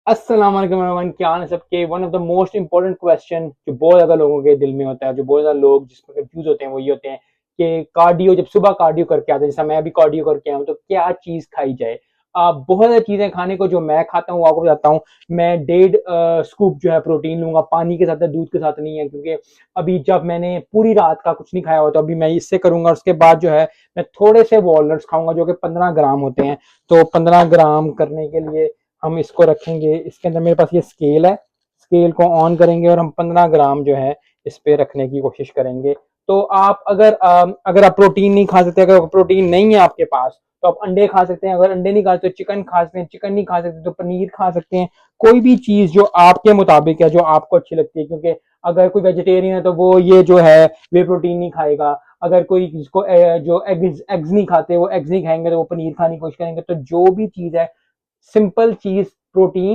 अस्सलाम वालेकुम एवरीवन, क्या हाल है सबके। One of the most important question जो बहुत ज्यादा लोगों के दिल में होता है, जो बहुत ज्यादा लोग जिस पर कंफ्यूज होते हैं, वो ये होते हैं कि कार्डियो, जब सुबह कार्डियो करके आते हैं, जैसा मैं भी कार्डियो करके आया हूँ, तो क्या चीज खाई जाए। बहुत सारी चीजें खाने को जो मैं खाता हूँ, आपको बताता हूँ। मैं 1.5 स्कूप जो है प्रोटीन लूंगा, पानी के साथ है, दूध के साथ नहीं है, क्योंकि अभी जब मैंने पूरी रात का कुछ नहीं खाया हुआ, तो अभी मैं इससे करूंगा। उसके बाद जो है मैं थोड़े से वॉलनट्स खाऊंगा, जो कि 15 ग्राम होते हैं। तो 15 ग्राम करने के लिए हम इसको रखेंगे। इसके अंदर मेरे पास ये स्केल है, स्केल को ऑन करेंगे और हम 15 ग्राम जो है इस पे रखने की कोशिश करेंगे। तो आप अगर आप प्रोटीन नहीं खा सकते, अगर प्रोटीन नहीं है आपके पास, तो आप अंडे खा सकते हैं। अगर अंडे नहीं खा सकते तो चिकन खा सकते हैं, चिकन नहीं खा सकते तो पनीर खा सकते हैं। कोई भी चीज जो आपके मुताबिक है, जो आपको अच्छी लगती है, क्योंकि अगर कोई वेजिटेरियन है तो वो ये जो है वे प्रोटीन नहीं खाएगा। अगर कोई जिसको जो एग्स नहीं खाते, वो एग्स नहीं खाएंगे, तो वो पनीर खाने की कोशिश करेंगे। तो जो भी चीज है, सिंपल चीज, प्रोटीन